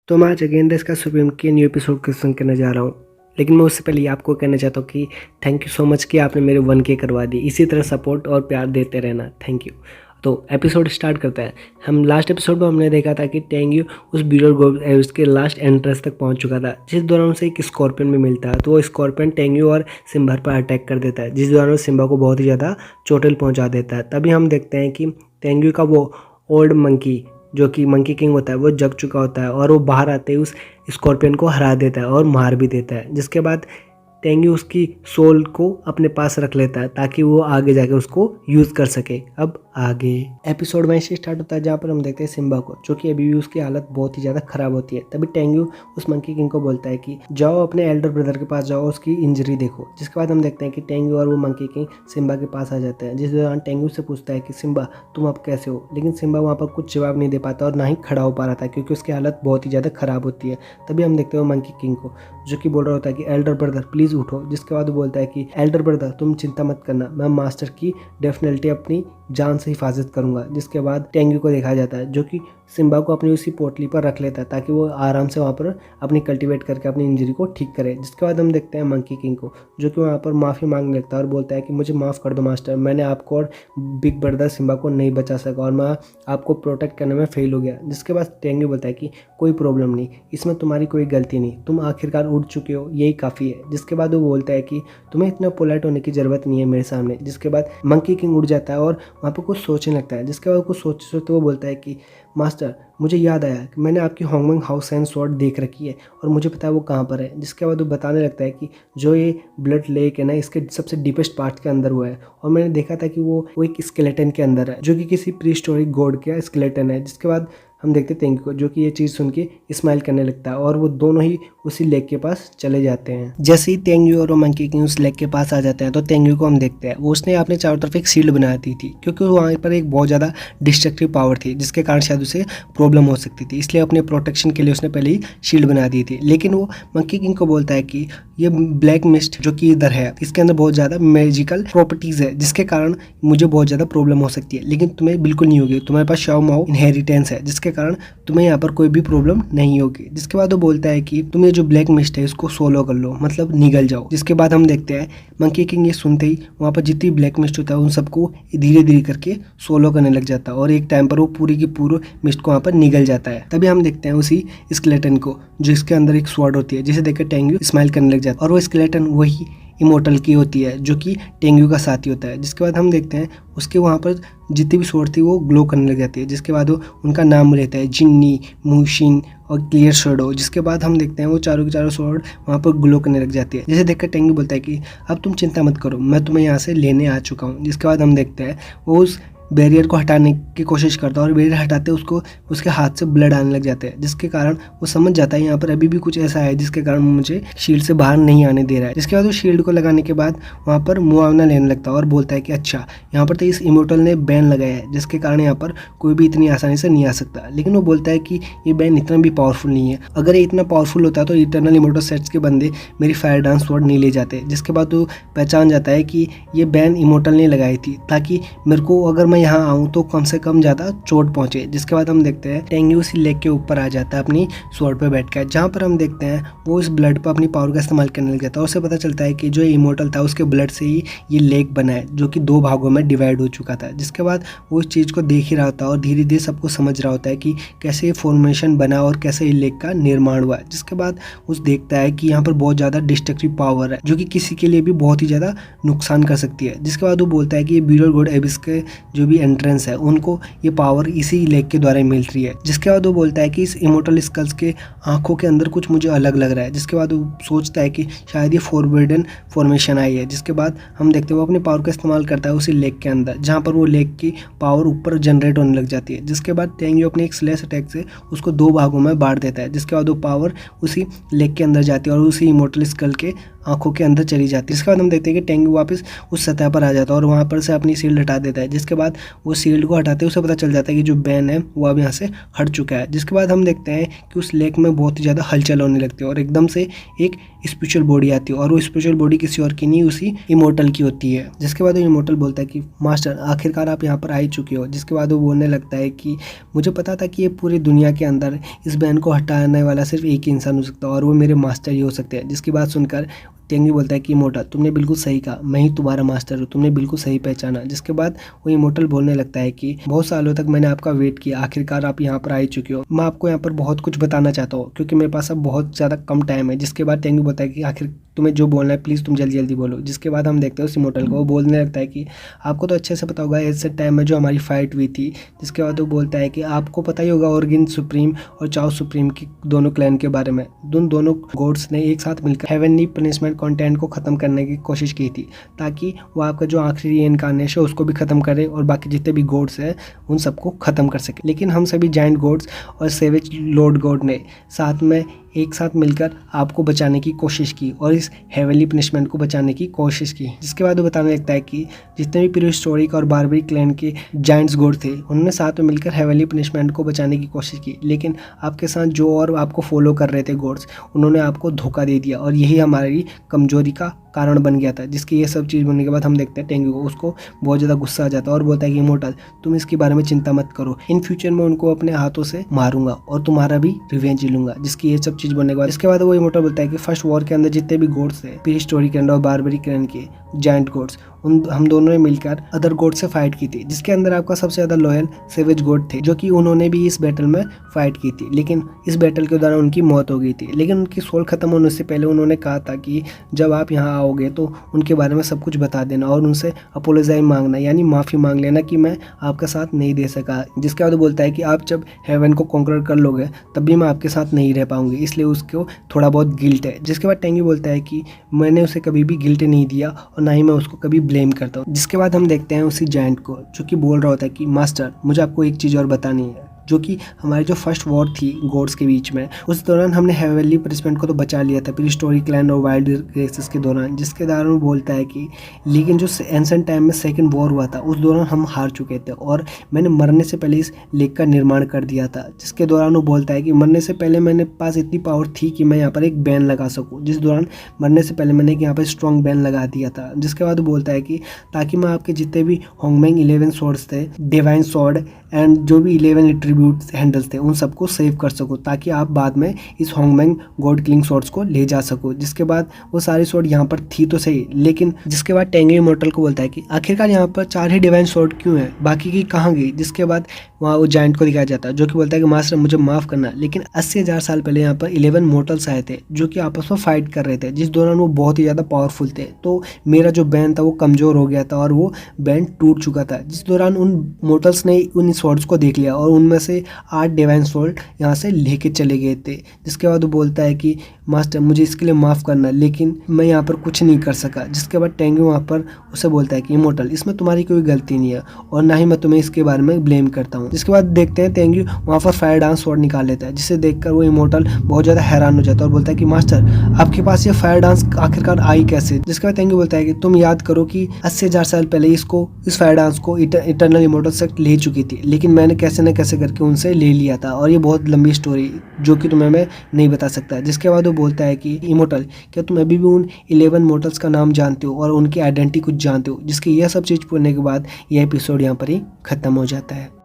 तो मैं आज अगेन इसका सुप्रीम के न्यू एपिसोड क्वेश्चन करने जा रहा हूँ। लेकिन मैं उससे पहले आपको कहना चाहता हूँ कि थैंक यू सो मच कि आपने मेरे 1K करवा दी। इसी तरह सपोर्ट और प्यार देते रहना। Thank you. तो एपिसोड स्टार्ट करता है। हम लास्ट एपिसोड में हमने देखा था कि टेंग्यू उस उसके लास्ट एंट्रेंस तक पहुंच चुका था, जिस दौरान उसे एक स्कॉर्पियन में मिलता है। तो वो स्कॉर्पियन टेंग्यू और सिम्बा पर अटैक कर देता है, जिस दौरान सिम्बा को बहुत ही ज़्यादा चोटिल पहुंचा देता है। तभी हम देखते हैं कि टेंग्यू का वो ओल्ड मंकी, जो कि मंकी किंग होता है, वो जग चुका होता है और वो बाहर आते ही उस स्कॉर्पियन को हरा देता है और मार भी देता है। जिसके बाद टेंग्यू उसकी सोल को अपने पास रख लेता है ताकि वो आगे जाके उसको यूज़ कर सके। अब आगे एपिसोड वहीं से स्टार्ट होता है, जहाँ पर हम देखते हैं सिम्बा को, जो कि अभी भी उसकी हालत बहुत ही ज़्यादा खराब होती है। तभी टेंग्यू उस मंकी किंग को बोलता है कि जाओ अपने एल्डर ब्रदर के पास जाओ, उसकी इंजरी देखो। जिसके बाद हम देखते हैं कि टेंग्यू और वो मंकी किंग सिम्बा के पास आ जाते हैं, जिस दौरान टेंग्यू से पूछता है कि सिम्बा तुम अब कैसे हो। लेकिन सिम्बा वहाँ पर कुछ जवाब नहीं दे पाता और ना ही खड़ा हो पा रहा था, क्योंकि उसकी हालत बहुत ही ज़्यादा खराब होती है। तभी हम देखते हैं मंकी किंग को, जो कि बोल रहा होता है कि एल्डर ब्रदर प्लीज़ उठो। जिसके बाद वो बोलता है कि एल्डर ब्रदर तुम चिंता मत करना, मैं मास्टर की डेफिनेटली अपनी जान से हिफाजत करूंगा। जिसके बाद टेंग्यू को देखा जाता है, जो कि सिम्बा को अपनी उसी पोटली पर रख लेता है ताकि वो आराम से वहाँ पर अपनी कल्टीवेट करके अपनी इंजरी को ठीक करे। जिसके बाद हम देखते हैं मंकी किंग को, जो कि वहाँ पर माफ़ी मांगने लगता है और बोलता है कि मुझे माफ़ कर दो मास्टर, मैंने आपको और बिग ब्रदर सिम्बा को नहीं बचा सका और मैं आपको प्रोटेक्ट करने में फेल हो गया। जिसके बाद टेंग्यू बोलता है कि कोई प्रॉब्लम नहीं, इसमें तुम्हारी कोई गलती नहीं, तुम आखिरकार उड़ चुके हो, यही काफ़ी है। जिसके बाद वो बोलता है कि तुम्हें इतना पोलाइट होने की ज़रूरत नहीं है मेरे सामने। जिसके बाद मंकी किंग उड़ जाता है और वहाँ पर कुछ सोचने लगता है। जिसके बाद कुछ सोचते सोचते वो बोलता है कि मास्टर मुझे याद आया कि मैंने आपकी होंगमेंग हाउस एंड स्वॉर्ड देख रखी है और मुझे पता है वो कहाँ पर है। जिसके बाद वो बताने लगता है कि जो ये ब्लड लेक है ना, इसके सबसे डीपेस्ट पार्ट के अंदर हुआ है और मैंने देखा था कि वो एक स्केलेटन के अंदर है, जो कि किसी प्री हिस्टोरिक गॉड का स्केलेटन है। जिसके बाद हम देखते हैं टेंग्यू को, जो कि ये चीज़ सुन के स्माइल करने लगता है और वो दोनों ही उसी लेक के पास चले जाते हैं। जैसे ही टेंग्यू और मंकी किंग उस लेक के पास आ जाते हैं तो टेंग्यू को हम देखते हैं वो उसने अपने चारों तरफ एक शील्ड बना दी थी, क्योंकि वहाँ पर एक बहुत ज़्यादा डिस्ट्रक्टिव पावर थी, जिसके कारण शायद उसे प्रॉब्लम हो सकती थी। इसलिए अपने प्रोटेक्शन के लिए उसने पहले ही शील्ड बना दी थी। लेकिन वो मंकी किंग को बोलता है कि ये ब्लैक मिस्ट जो कि इधर है, इसके अंदर बहुत ज़्यादा मैजिकल प्रॉपर्टीज़ है, जिसके कारण मुझे बहुत ज़्यादा प्रॉब्लम हो सकती है, लेकिन तुम्हें बिल्कुल नहीं होगी। तुम्हारे पास शाओ माओ इनहेरिटेंस है, जिसके कारण तुम्हें यहाँ पर कोई भी प्रॉब्लम नहीं होगी। जिसके बाद वो बोलता है कि तुम ये जो ब्लैक मिस्ट है इसको सोलो कर लो, मतलब निगल जाओ। जिसके बाद हम देखते हैं मंकी किंग ये सुनते ही वहाँ पर जितनी ब्लैक मिस्ट होता है उन सबको धीरे धीरे करके सोलो करने लग जाता है और एक टाइम पर वो पूरी की पूरी मिस्ट को वहाँ पर निगल जाता है। तभी हम देखते हैं उसी स्केलेटन को, जिसके अंदर एक स्वॉर्ड होती है, जिसे देखकर टेंग्यू स्माइल करने लग जाता है और वो स्केलेटन वही इमोर्टल की होती है, जो कि टेंग्यू का साथी होता है। जिसके बाद हम देखते हैं उसके वहाँ पर जितनी भी स्वॉर्ड थी वो ग्लो करने लग जाती है। जिसके बाद वो उनका नाम रहता है जिन्नी, मूशिन और क्लियर शेडो। जिसके बाद हम देखते हैं वो चारों के चारों स्वॉर्ड वहाँ पर ग्लो करने लग जाती है, जिसे देखकर टेंग्यू बोलता है कि अब तुम चिंता मत करो, मैं तुम्हें यहाँ से लेने आ चुका हूँ। जिसके बाद हम देखते हैं वो उस बैरियर को हटाने की कोशिश करता है और बैरियर हटाते उसको उसके हाथ से ब्लड आने लग जाते हैं, जिसके कारण वो समझ जाता है यहाँ पर अभी भी कुछ ऐसा है जिसके कारण मुझे शील्ड से बाहर नहीं आने दे रहा है। जिसके बाद वो शील्ड को लगाने के बाद वहाँ पर मुआवना लेने लगता है और बोलता है कि अच्छा यहाँ पर तो इस इमोर्टल ने बैन लगाया है, जिसके कारण यहाँ पर कोई भी इतनी आसानी से नहीं आ सकता। लेकिन वो बोलता है कि ये बैन इतना भी पावरफुल नहीं है, अगर ये इतना पावरफुल होता तो इटर्नल इमोर्टल सेट्स के बंदे मेरी फायर डांस स्वॉर्ड नहीं ले जाते। जिसके बाद वो पहचान जाता है कि ये बैन इमोर्टल ने लगाई थी ताकि मेरे को अगर मैं यहाँ आऊँ तो कम से कम ज़्यादा चोट पहुँचे। जिसके बाद हम देखते हैं टेंग्यू उसी लेक के ऊपर आ जाता है अपनी स्वॉर्ड पे बैठ कर, जहाँ पर हम देखते हैं वो इस ब्लड पर अपनी पावर का इस्तेमाल करने लग जाता है। उससे पता चलता है कि जो इमोर्टल था उसके ब्लड से ही ये लेक बना है, जो कि 2 भागों में डिवाइड हो चुका था। जिसके बाद वो इस चीज़ को देख ही रहा होता है और धीरे धीरे सबको समझ रहा होता है कि कैसे ये फॉर्मेशन बना और कैसे ये लेक का निर्माण हुआ। जिसके बाद उस देखता है कि यहाँ पर बहुत ज़्यादा डिस्ट्रक्टिव पावर है, जो कि किसी के लिए भी बहुत ही ज़्यादा नुकसान कर सकती है। जिसके बाद वो बोलता है कि ये ब्यूरो गोड एबिस के जो भी एंट्रेंस है उनको ये पावर इसी लेक के द्वारा मिल रही है। जिसके बाद वो बोलता है कि इस इमोर्टल स्कल्स के आंखों के अंदर कुछ मुझे अलग लग रहा है। जिसके बाद वो सोचता है कि शायद ये फॉरबिडन फॉर्मेशन आई है। जिसके बाद हम देखते हैं वो अपनी पावर का इस्तेमाल करता है उसी लेक के अंदर, जहाँ पर वो लेक की पावर ऊपर जनरेट होने लग जाती है। जिसके बाद टेंग्यू अपने एक स्लैश अटैक से उसको 2 भागों में बांट देता है। जिसके बाद वो पावर उसी लेक के अंदर जाती है और उसी इमोर्टल स्कल के आंखों के अंदर चली जाती है। इसके बाद हम देखते हैं कि टेंगी वापस उस सतह पर आ जाता है और वहाँ पर से अपनी शील्ड हटा देता है, जिसके बाद वो शील्ड को हटाते ही उसे पता चल जाता है कि जो बैन है वो अब यहाँ से हट चुका है। जिसके बाद हम देखते हैं कि उस लेक में बहुत ही ज़्यादा हलचल होने लगती है और एकदम से एक स्पिरिचुअल बॉडी आती है और वो स्पिरिचुअल बॉडी किसी और की नहीं, उसी इमोर्टल की होती है। जिसके बाद वो इमोर्टल बोलता है कि मास्टर आखिरकार आप यहाँ पर आ ही चुके हो। जिसके बाद वो बोलने लगता है कि मुझे पता था कि ये पूरी दुनिया के अंदर इस बैन को हटाने वाला सिर्फ एक ही इंसान हो सकता है और वो मेरे मास्टर ही हो सकते हैं। जिसकी बात सुनकर टेंगी बोलता है कि इमोर्टल तुमने बिल्कुल सही कहा, मैं ही तुम्हारा मास्टर हूँ, तुमने बिल्कुल सही पहचाना। जिसके बाद वो इमोर्टल बोलने लगता है कि बहुत सालों तक मैंने आपका वेट किया, आखिरकार आप यहाँ पर आ ही चुके हो। मैं आपको यहाँ पर बहुत कुछ बताना चाहता हूँ क्योंकि मेरे पास अब बहुत ज़्यादा कम टाइम है। जिसके बाद टेंगी बोलता है कि आखिर तुम्हें जो बोलना है प्लीज़ तुम जल्दी जल्दी बोलो। जिसके बाद हम देखते हैं उस इमोर्टल को, वो बोलने लगता है कि आपको तो अच्छे से पता होगा ऐसे टाइम में जो हमारी फाइट हुई थी। जिसके बाद वो बोलता है कि आपको पता ही होगा ऑर्गिन सुप्रीम और चाओ सुप्रीम की दोनों क्लैन के बारे में। दोनों गॉड्स ने एक साथ मिलकर हेवनली पनिशमेंट कंटेंट को ख़त्म करने की कोशिश की थी ताकि वो आपका जो आखिरी इनकारनेशन है उसको भी ख़त्म करे और बाकी जितने भी गॉड्स हैं उन सबको ख़त्म कर सके। लेकिन हम सभी जायंट गॉड्स और सेवेज लॉर्ड गॉड ने साथ में एक साथ मिलकर आपको बचाने की कोशिश की और इस हेवनली पनिशमेंट को बचाने की कोशिश की। जिसके बाद वो बताने लगता है कि जितने भी प्रीहिस्टोरिक और बारबरिक क्लैन के जायंट्स गॉड थे उन्होंने साथ में मिलकर हेवनली पनिशमेंट को बचाने की कोशिश की, लेकिन आपके साथ जो और आपको फॉलो कर रहे थे गॉड्स उन्होंने आपको धोखा दे दिया और यही हमारी कमजोरी का कारण बन गया था। जिसकी ये सब चीज़ बनने के बाद हम देखते हैं टेंगी को उसको बहुत ज़्यादा गुस्सा आ जाता है और बोलता है कि इमोर्टल तुम इसके बारे में चिंता मत करो, इन फ्यूचर में उनको अपने हाथों से मारूंगा और तुम्हारा भी रिवेंज लूंगा। जिसकी ये सब चीज़ बनने के बाद इसके बाद वो इमोर्टल बोलता है कि फर्स्ट वॉर के अंदर जितने भी गॉड्स थे प्रीहिस्टोरिक एंड और बारबरिक क्लैन के जायंट गॉड्स हम दोनों ने मिलकर अदर गॉड से फाइट की थी, जिसके अंदर आपका सबसे ज़्यादा लॉयल सेवेज गॉड थे जो कि उन्होंने भी इस बैटल में फाइट की थी। लेकिन इस बैटल के दौरान उनकी मौत हो गई थी। लेकिन उनकी सोल खत्म होने से पहले उन्होंने कहा था कि जब आप यहाँ आओगे तो उनके बारे में सब कुछ बता देना और उनसे अपोलोजाइज मांगना, यानी माफ़ी मांग लेना कि मैं आपका साथ नहीं दे सका। जिसके बाद बोलता है कि आप जब हेवन को कॉन्कर कर लोगे तब भी मैं आपके साथ नहीं रह पाऊंगी, इसलिए उसको थोड़ा बहुत गिल्ट है। जिसके बाद टेंगी बोलता है कि मैंने उसे कभी भी गिल्ट नहीं दिया और ना ही मैं उसको कभी ब्लेम करता हूँ। जिसके बाद हम देखते हैं उसी जायंट को जो कि बोल रहा होता है कि मास्टर मुझे आपको एक चीज़ और बतानी है, जो कि हमारी जो फर्स्ट वॉर थी गॉड्स के बीच में उस दौरान हमने हेवनली पनिशमेंट को तो बचा लिया था प्रीहिस्टोरिक लैंड और वाइल्ड रेसेस के दौरान। जिसके दौरान वो बोलता है कि लेकिन जो एंशिएंट टाइम में सेकंड वॉर हुआ था उस दौरान हम हार चुके थे और मैंने मरने से पहले इस लेक का निर्माण कर दिया था। जिसके दौरान वो बोलता है कि मरने से पहले मेरे पास इतनी पावर थी कि मैं यहाँ पर एक बैन लगा सकूँ, जिस दौरान मरने से पहले मैंने यहाँ पर स्ट्रॉन्ग बैन लगा दिया था। जिसके बाद वो बोलता है कि ताकि मैं आपके जितने भी होंगमेंग 11 स्वॉर्ड्स थे, डिवाइन स्वॉर्ड एंड जो भी 11 एट्रीब्यूट हैंडल्स थे उन सबको सेव कर सको ताकि आप बाद में इस होंगमेंग गॉड किलिंग स्वॉर्ड्स को ले जा सको। जिसके बाद वो सारी स्वॉर्ड यहाँ पर थी तो सही, लेकिन जिसके बाद टेंगी इमोर्टल को बोलता है कि आखिरकार यहाँ पर 4 ही डिवाइन स्वॉर्ड क्यों है, बाकी की कहाँ गई। जिसके बाद वहाँ वो जायंट को दिखाया जाता है जो कि बोलता है कि मास्टर मुझे माफ़ करना, लेकिन 80,000 साल पहले यहाँ पर 11 मोर्टल्स आए थे जो कि आपस में फाइट कर रहे थे, जिस दौरान वो बहुत ही ज़्यादा पावरफुल थे। तो मेरा जो बैन था वो कमज़ोर हो गया था और वो बैन टूट चुका था। जिस दौरान उन मोर्टल्स ने उन स्वॉर्ड्स को देख लिया और उनमें से 8 डिवाइन स्वॉर्ड यहाँ से लेके चले गए थे। जिसके बाद वो बोलता है कि मास्टर मुझे इसके लिए माफ़ करना, लेकिन मैं यहाँ पर कुछ नहीं कर सका। जिसके बाद टेंगी वहाँ पर उसे बोलता है कि इमोर्टल इसमें तुम्हारी कोई गलती नहीं है और ना ही मैं तुम्हें इसके बारे में ब्लेम करता हूँ। जिसके बाद देखते हैं टेंगी वहाँ पर फायर डांस स्वॉर्ड निकाल लेता है, जिसे देखकर वो इमोर्टल बहुत ज़्यादा हैरान हो जाता है और बोलता है कि मास्टर आपके पास ये फायर डांस आखिरकार आई कैसे। जिसके बाद टेंगी बोलता है कि तुम याद करो कि 80,000 साल पहले इस फायर डांस को इटर्नल इमोर्टल से ले चुकी थी, लेकिन मैंने कैसे न कैसे करके उनसे ले लिया था और ये बहुत लंबी स्टोरी जो कि तुम्हें मैं नहीं बता सकता। जिसके बाद वो बोलता है कि इमोर्टल क्या तुम अभी भी उन 11 मोर्टल्स का नाम जानते हो और उनकी आइडेंटिटी कुछ जानते हो। जिसकी यह सब चीज़ पढ़ने के बाद यह एपिसोड यहाँ पर ही ख़त्म हो जाता है।